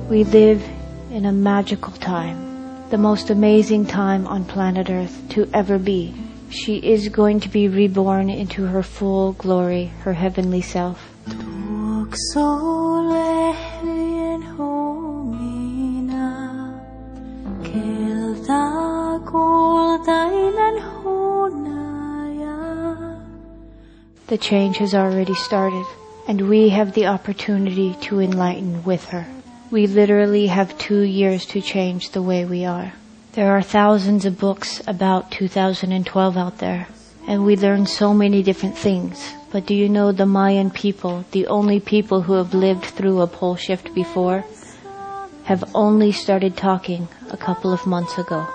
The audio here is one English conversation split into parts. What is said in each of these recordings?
We live in a magical time, the most amazing time on planet Earth to ever be. She is going to be reborn into her full glory, her heavenly self. The change has already started, and we have the opportunity to enlighten with her. We literally have 2 years to change the way we are. There are thousands of books about 2012 out there, and we learn so many different things. But do you know the Mayan people, the only people who have lived through a pole shift before, have only started talking a couple of months ago.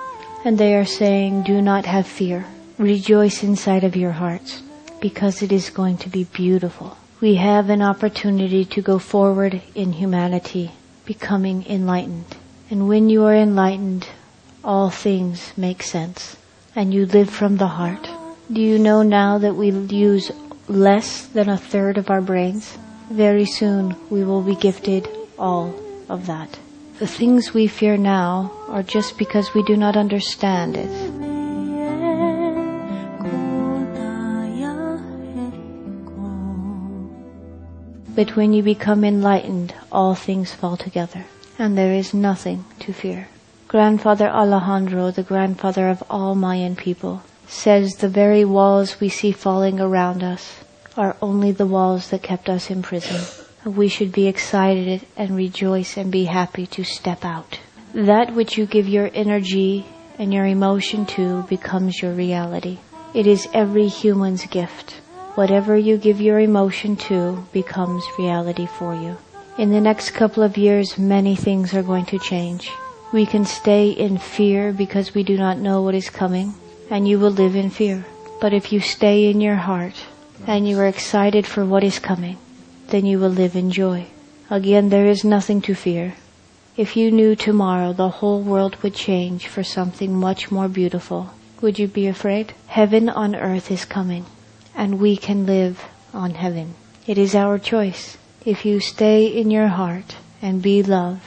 And they are saying, do not have fear. Rejoice inside of your hearts, because it is going to be beautiful. We have an opportunity to go forward in humanity, becoming enlightened. And when you are enlightened, all things make sense, and you live from the heart. Do you know now that we use less than a third of our brains? Very soon we will be gifted all of that. The things we fear now are just because we do not understand it. But when you become enlightened, all things fall together, and there is nothing to fear. Grandfather Alejandro, the grandfather of all Mayan people, says the very walls we see falling around us are only the walls that kept us in prison. We should be excited and rejoice and be happy to step out. That which you give your energy and your emotion to becomes your reality. It is every human's gift. Whatever you give your emotion to becomes reality for you. In the next couple of years, many things are going to change. We can stay in fear because we do not know what is coming, and you will live in fear. But if you stay in your heart and you are excited for what is coming, then you will live in joy. Again, there is nothing to fear. If you knew tomorrow the whole world would change for something much more beautiful, would you be afraid? Heaven on earth is coming, and we can live on heaven. It is our choice. If you stay in your heart and be love,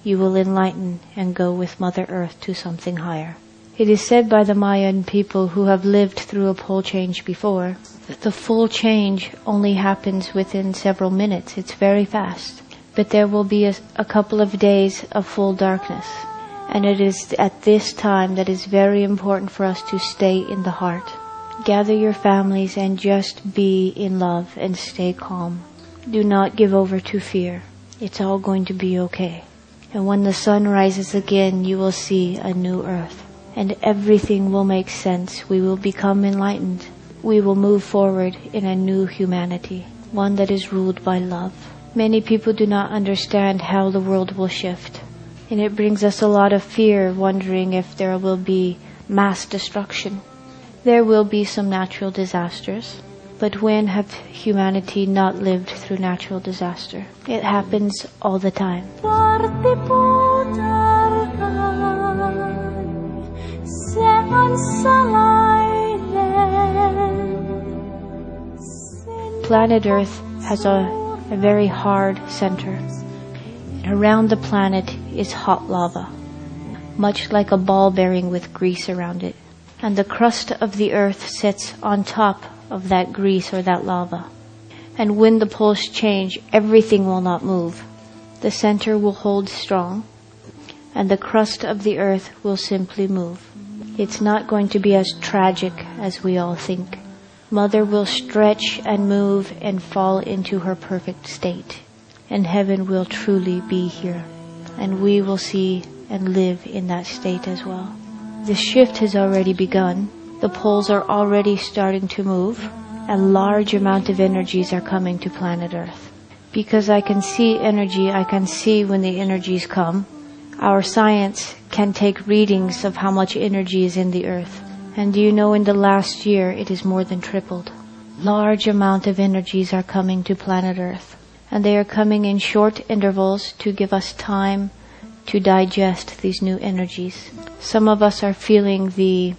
you will enlighten and go with Mother Earth to something higher. It is said by the Mayan people who have lived through a pole change before that the full change only happens within several minutes. It's very fast. But there will be a couple of days of full darkness. And it is at this time that is very important for us to stay in the heart. Gather your families and just be in love and stay calm. Do not give over to fear. It's all going to be okay. And when the sun rises again, you will see a new earth. And everything will make sense. We will become enlightened. We will move forward in a new humanity, one that is ruled by love. Many people do not understand how the world will shift. And it brings us a lot of fear, wondering if there will be mass destruction. There will be some natural disasters. But when have humanity not lived through natural disaster? It happens all the time. Planet Earth has a very hard center. And around the planet is hot lava, much like a ball bearing with grease around it. And the crust of the earth sits on top of that grease or that lava. And when the poles change, everything will not move. The center will hold strong, and the crust of the earth will simply move. It's not going to be as tragic as we all think. Mother will stretch and move and fall into her perfect state. And heaven will truly be here. And we will see and live in that state as well. The shift has already begun. The poles are already starting to move. A large amount of energies are coming to planet Earth. Because I can see energy, I can see when the energies come. Our science can take readings of how much energy is in the earth. And do you know, in the last year it is more than tripled. Large amount of energies are coming to planet Earth. And they are coming in short intervals to give us time to digest these new energies. Some of us are feeling the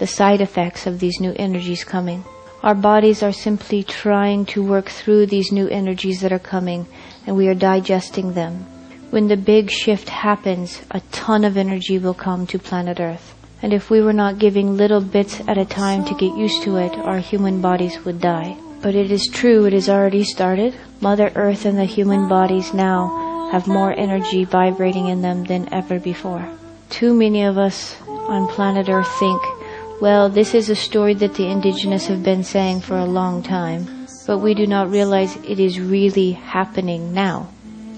side effects of these new energies coming. Our bodies are simply trying to work through these new energies that are coming, and we are digesting them. When the big shift happens, a ton of energy will come to planet Earth. And if we were not giving little bits at a time to get used to it, our human bodies would die. But it is true, it has already started. Mother Earth and the human bodies now have more energy vibrating in them than ever before. Too many of us on planet Earth think, well, this is a story that the indigenous have been saying for a long time. But we do not realize it is really happening now.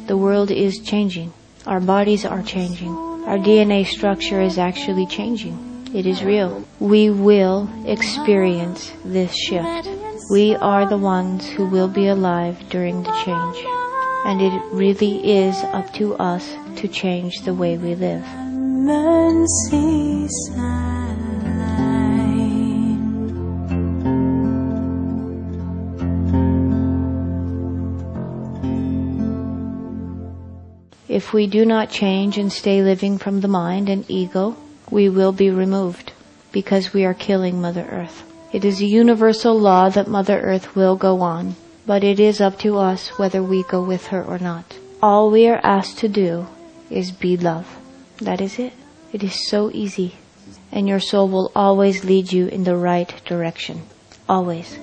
The world is changing. Our bodies are changing. Our DNA structure is actually changing. It is real. We will experience this shift. We are the ones who will be alive during the change. And it really is up to us to change the way we live. If we do not change and stay living from the mind and ego, we will be removed because we are killing Mother Earth. It is a universal law that Mother Earth will go on, but it is up to us whether we go with her or not. All we are asked to do is be love. That is it. It is so easy. And your soul will always lead you in the right direction. Always.